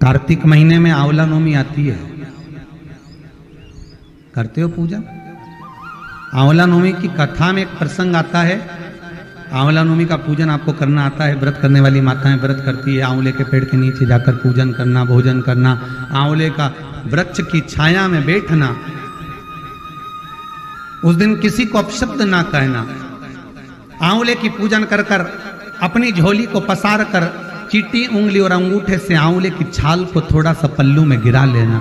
कार्तिक महीने में आंवला नवमी आती है, करते हो पूजा? आंवला नवमी की कथा में एक प्रसंग आता है। आंवला नवमी का पूजन आपको करना आता है। व्रत करने वाली माताएं व्रत करती है, आंवले के पेड़ के नीचे जाकर पूजन करना, भोजन करना, आंवले का वृक्ष की छाया में बैठना, उस दिन किसी को अपशब्द ना कहना, आंवले की पूजन कर कर अपनी झोली को पसार कर चीटी उंगली और अंगूठे से आंवले की छाल को थोड़ा सा पल्लू में गिरा लेना,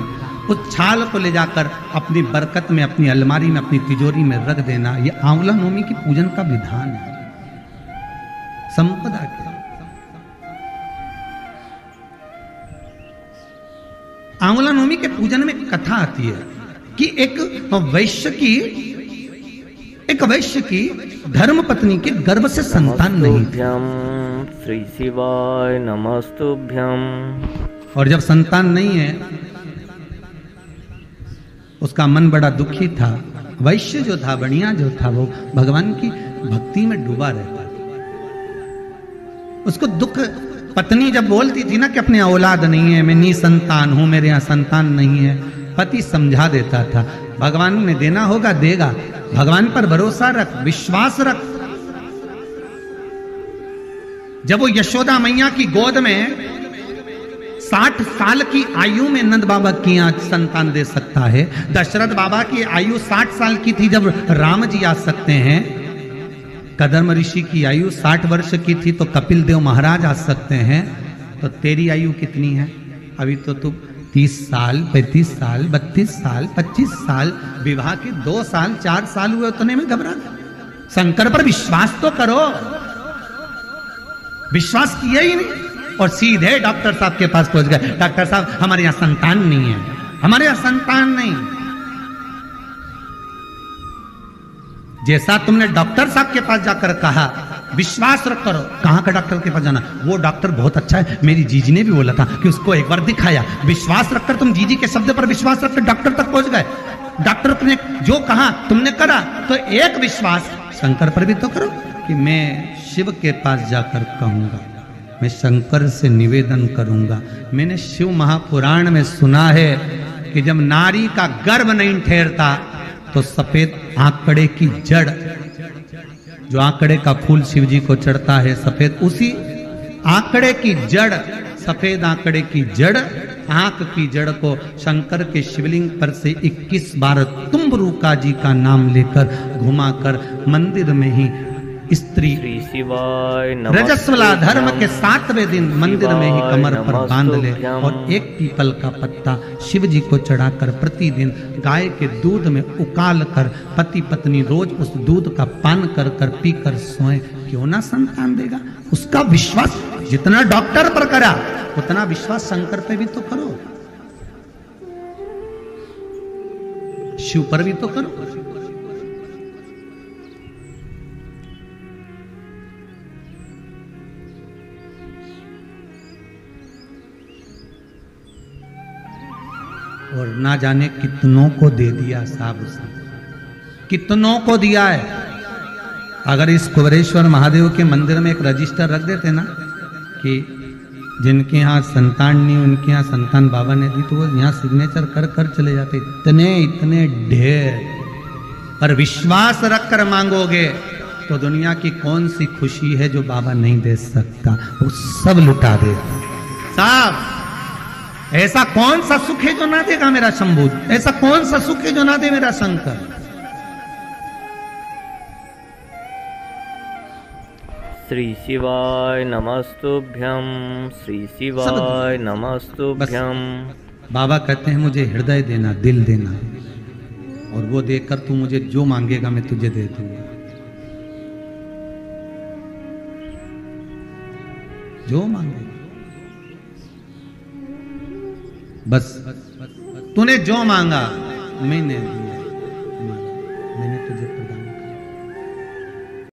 उस छाल को ले जाकर अपनी बरकत में, अपनी अलमारी में, अपनी तिजोरी में रख देना। यह आंवला नवमी की पूजन का विधान है। संपदा के आंवला नवमी के पूजन में कथा आती है कि एक वैश्य की धर्म पत्नी के गर्भ से संतान नहीं थी। श्री शिवाय नमस्तुभ्यम। और जब संतान नहीं है, उसका मन बड़ा दुखी था। वैश्य जो था, बढ़िया जो था, वो भगवान की भक्ति में डूबा रहता। उसको दुख, पत्नी जब बोलती थी ना कि अपने औलाद नहीं है, मैं निसंतान हूं, मेरे यहां संतान नहीं है, पति समझा देता था भगवान ने देना होगा देगा, भगवान पर भरोसा रख, विश्वास रख। जब वो यशोदा मैया की गोद में 60 साल की आयु में नंद बाबा की आज संतान दे सकता है, दशरथ बाबा की आयु 60 साल की थी जब राम जी आ सकते हैं, कदम ऋषि की आयु 60 वर्ष की थी तो कपिल देव महाराज आ सकते हैं, तो तेरी आयु कितनी है? अभी तो तू 30 साल, 35 साल, 32 साल, 25 साल, विवाह के 2 साल 4 साल हुए, उतने में घबरा। शंकर पर विश्वास तो करो। विश्वास किया ही नहीं और सीधे डॉक्टर साहब के पास पहुंच गए। डॉक्टर साहब, हमारे यहां संतान नहीं है, हमारे यहां संतान नहीं। जैसा तुमने डॉक्टर साहब के पास जाकर कहा विश्वास रख करो, कहां का डॉक्टर के पास जाना? वो डॉक्टर बहुत अच्छा है, मेरी जीजी ने भी बोला था कि उसको एक बार दिखाया। विश्वास रखकर तुम जीजी के शब्द पर विश्वास रखकर डॉक्टर तक पहुंच गए। डॉक्टर ने जो कहा तुमने करा, तो एक विश्वास शंकर पर भी तो करो कि मैं शिव के पास जाकर कहूंगा, मैं शंकर से निवेदन करूंगा। मैंने शिव महापुराण में सुना है कि जब नारी का गर्भ नहीं ठहरता तो सफेद आंकड़े की जड़, जो आंकड़े का फूल शिव जी को चढ़ता है सफेद, उसी आंकड़े की जड़, सफेद आंकड़े की जड़, आंख की जड़ को शंकर के शिवलिंग पर से 21 बार तुम्बरुका जी का नाम लेकर घुमाकर मंदिर में ही स्त्री रजस्वला धर्म के 7वें दिन मंदिर में ही कमर पर बांध ले और एक पीपल का पत्ता शिव जी को चढ़ाकर प्रतिदिन गाय के दूध में उकाल कर पति पत्नी रोज उस दूध का पान कर कर पी कर सोए, क्यों ना संतान देगा? उसका विश्वास जितना डॉक्टर पर करा उतना विश्वास शंकर पे भी तो करो, शिव पर भी तो करो। और ना जाने कितनों को दे दिया साहब, उसने कितनों को दिया है। अगर इस कुबेरेश्वर महादेव के मंदिर में एक रजिस्टर रख देते ना कि जिनके यहाँ संतान नहीं, उनके यहाँ संतान बाबा ने दी, तो वो यहाँ सिग्नेचर कर कर चले जाते। इतने इतने ढेर। पर विश्वास रख कर मांगोगे तो दुनिया की कौन सी खुशी है जो बाबा नहीं दे सकता, वो सब लुटा देगा साहब। ऐसा कौन सा सुख है जो ना देगा मेरा शंभू? ऐसा कौन सा सुख है जो ना दे मेरा शंकर? श्री शिवाय नमस्तुभ्यम, श्री शिवाय नमस्तुभ्यम। बाबा कहते हैं मुझे हृदय देना, दिल देना, और वो देकर तू मुझे जो मांगेगा मैं तुझे दे दूंगा, जो मांगेगा। बस तूने जो मांगा मैंने दिया।